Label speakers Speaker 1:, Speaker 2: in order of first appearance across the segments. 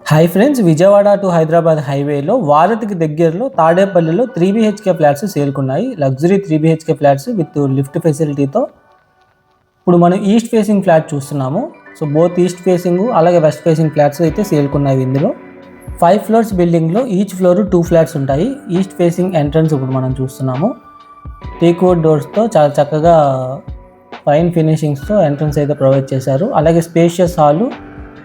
Speaker 1: Hi friends, Vijayawada to Hyderabad హైవేలో వారధికి దగ్గరలో తాడేపల్లిలో 3 BHK ఫ్లాట్స్ సేల్కున్నాయి. Luxury 3 BHK flats with lift ఫెసిలిటీతో. ఇప్పుడు మనం ఈస్ట్ ఫేసింగ్ ఫ్లాట్ చూస్తున్నాము. సో బోత్ ఈస్ట్ ఫేసింగ్ అలాగే వెస్ట్ ఫేసింగ్ ఫ్లాట్స్ అయితే సేల్కున్నాయి. ఇందులో 5 ఫ్లోర్స్ బిల్డింగ్లో ఈచ్ ఫ్లోర్ 2 ఫ్లాట్స్ ఉంటాయి. ఈస్ట్ ఫేసింగ్ ఎంట్రన్స్ ఇప్పుడు మనం చూస్తున్నాము. టీక్వుడ్ డోర్స్తో చాలా చక్కగా ఫైన్ ఫినిషింగ్స్తో ఎంట్రన్స్ అయితే ప్రొవైడ్ చేశారు. అలాగే spacious hall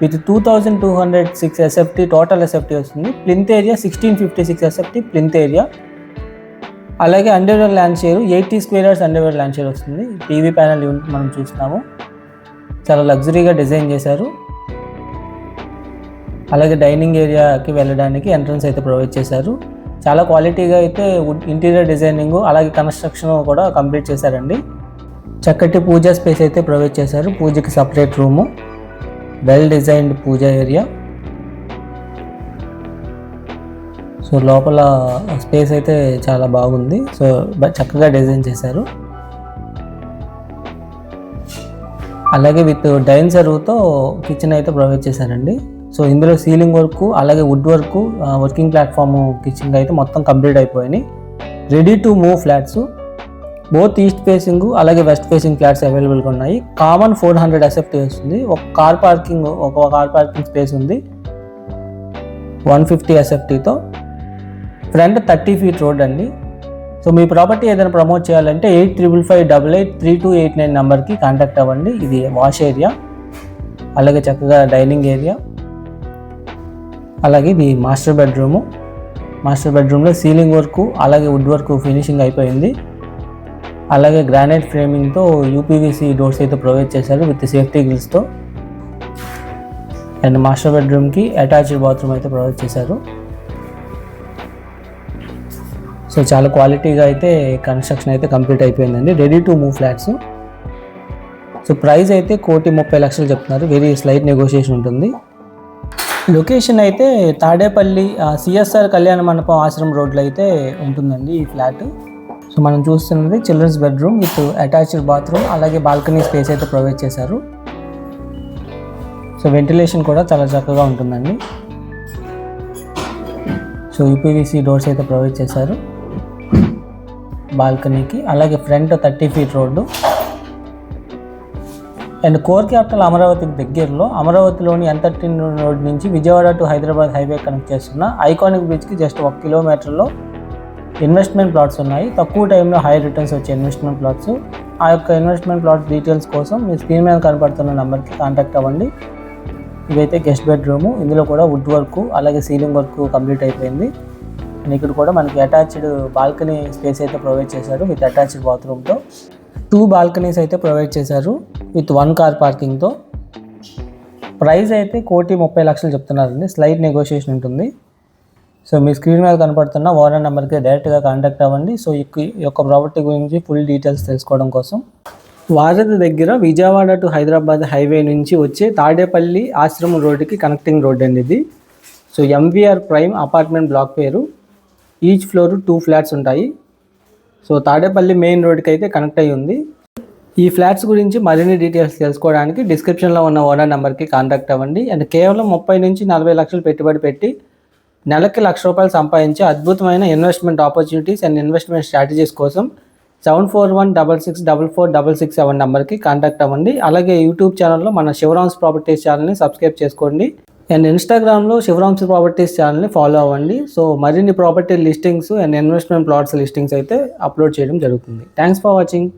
Speaker 1: with 2206 SFT total SFT వస్తుంది. Plinth area 1656 SFT plinth area. అలాగే అండర్వేర్ ల్యాండ్ షేర్ 80 స్క్వేర్ యార్డ్స్ అండర్వేర్ ల్యాండ్ షేర్ వస్తుంది. టీవీ ప్యానల్ యూనిట్ మనం చూస్తున్నాము. చాలా లగ్జరీగా డిజైన్ చేశారు. అలాగే డైనింగ్ ఏరియాకి వెళ్ళడానికి ఎంట్రన్స్ అయితే ప్రొవైడ్ చేశారు. చాలా క్వాలిటీగా అయితే ఇంటీరియర్ డిజైనింగ్ అలాగే కన్స్ట్రక్షన్ కూడా కంప్లీట్ చేశారండి. చక్కటి పూజా స్పేస్ అయితే ప్రొవైడ్ చేశారు. పూజకి సపరేట్ రూము, వెల్ డిజైన్డ్ పూజా ఏరియా. సో లోపల స్పేస్ అయితే చాలా బాగుంది. సో చక్కగా డిజైన్ చేశారు. అలాగే విత్ డైన్ సర్వ్తో కిచెన్ అయితే ప్రొవైడ్ చేశారండి. సో ఇందులో సీలింగ్ వర్క్ అలాగే wood work, working platform kitchen అయితే మొత్తం కంప్లీట్ అయిపోయినాయి. Ready to move flats both east facing అలాగే వెస్ట్ ఫేసింగ్ ఫ్లాట్స్ అవైలబుల్గా ఉన్నాయి. కామన్ 400 SFT వస్తుంది. ఒక కార్ పార్కింగ్ స్పేస్ ఉంది 150 SFTతో. ఫ్రంట్ 30 feet రోడ్ అండి. సో మీ ప్రాపర్టీ ఏదైనా ప్రమోట్ చేయాలంటే 8555883289 నెంబర్కి కాంటాక్ట్ అవ్వండి. ఇది వాష్ ఏరియా, అలాగే చక్కగా డైనింగ్ ఏరియా, అలాగే ఇది మాస్టర్ బెడ్రూము. మాస్టర్ బెడ్రూమ్లో సీలింగ్ వర్క్ అలాగే వుడ్ వర్క్ ఫినిషింగ్ అయిపోయింది. అలాగే గ్రానైట్ ఫ్రేమింగ్తో UPVC డోర్స్ అయితే ప్రొవైడ్ చేశారు విత్ సేఫ్టీ గ్రిల్స్తో. అండ్ మాస్టర్ బెడ్రూమ్కి అటాచ్డ్ బాత్రూమ్ అయితే ప్రొవైడ్ చేశారు. సో చాలా క్వాలిటీగా అయితే కన్స్ట్రక్షన్ అయితే కంప్లీట్ అయిపోయిందండి. Ready to move flats. So price అయితే 1,30,00,000 చెప్తున్నారు. వెరీ స్లైట్ నెగోషియేషన్ ఉంటుంది. లొకేషన్ అయితే తాడేపల్లి CSR కళ్యాణ మండపం ఆశ్రమం రోడ్లో అయితే ఉంటుందండి ఈ ఫ్లాట్. సో మనం చూస్తున్నది children's bedroom with attached bathroom అలాగే బాల్కనీ స్పేస్ అయితే ప్రొవైడ్ చేశారు. సో వెంటిలేషన్ కూడా చాలా చక్కగా ఉంటుందండి. సో UPVC డోర్స్ అయితే ప్రొవైడ్ చేశారు బాల్కనీకి. అలాగే front 30 feet road. And core capital అమరావతికి దగ్గరలో అమరావతిలోని N13 రోడ్ నుంచి Vijayawada to Hyderabad highway connect చేస్తున్న ఐకానిక్ బ్రిడ్జ్కి జస్ట్ 1 kilometerలో ఇన్వెస్ట్మెంట్ ప్లాట్స్ ఉన్నాయి. తక్కువ టైంలో హై రిటర్న్స్ వచ్చే ఇన్వెస్ట్మెంట్ ప్లాట్స్. ఆ యొక్క ఇన్వెస్ట్మెంట్ ప్లాట్స్ డీటెయిల్స్ కోసం మీ స్క్రీన్ మీద కనపడుతున్న నెంబర్కి కాంటాక్ట్ అవ్వండి. ఇదైతే గెస్ట్ బెడ్రూము. ఇందులో కూడా వుడ్ వర్క్ అలాగే సీలింగ్ వర్క్ కంప్లీట్ అయిపోయింది. అండ్ ఇక్కడ కూడా మనకి అటాచ్డ్ బాల్కనీ స్పేస్ అయితే ప్రొవైడ్ చేశారు విత్ అటాచ్డ్ బాత్రూమ్తో. 2 బాల్కనీస్ అయితే ప్రొవైడ్ చేశారు విత్ 1 కార్ పార్కింగ్తో. ప్రైస్ అయితే 1,30,00,000 చెప్తున్నారండి. స్లైట్ నెగోషియేషన్ ఉంటుంది. సో మీ స్క్రీన్ మీద కనపడుతున్న ఓనర్ నెంబర్కి డైరెక్ట్గా కాంటాక్ట్ అవ్వండి. సో ఈ యొక్క ప్రాపర్టీ గురించి ఫుల్ డీటెయిల్స్ తెలుసుకోవడం కోసం. వారధి దగ్గర విజయవాడ టు హైదరాబాద్ హైవే నుంచి వచ్చే తాడేపల్లి ఆశ్రమం రోడ్డుకి కనెక్టింగ్ రోడ్ అండి ఇది. So MVR prime apartment block పేరు. ఈచ్ ఫ్లోర్ 2 ఫ్లాట్స్ ఉంటాయి. సో తాడేపల్లి మెయిన్ రోడ్కి అయితే కనెక్ట్ అయ్యి ఉంది. ఈ ఫ్లాట్స్ గురించి మరిన్ని డీటెయిల్స్ తెలుసుకోవడానికి డిస్క్రిప్షన్లో ఉన్న ఓనర్ నెంబర్కి కాంటాక్ట్ అవ్వండి. అండ్ కేవలం 30 నుంచి 40 లక్షలు పెట్టుబడి పెట్టి నెలకి ₹1,00,000 సంపాదించే అద్భుతమైన investment opportunities and investment strategies కోసం 7416644667 నెంబర్కి కాంటాక్ట్ అవ్వండి. అలాగే యూట్యూబ్ ఛానల్లో మన శివరామ్స్ ప్రాపర్టీస్ ఛానల్ని సబ్స్క్రైబ్ చేసుకోండి. అండ్ ఇన్స్టాగ్రామ్లో శివరామ్స్ ప్రాపర్టీస్ ఛానల్ని ఫాలో అవ్వండి. సో మరిన్ని property listings and investment plots listings అయితే అప్లోడ్ చేయడం జరుగుతుంది. Thanks for watching.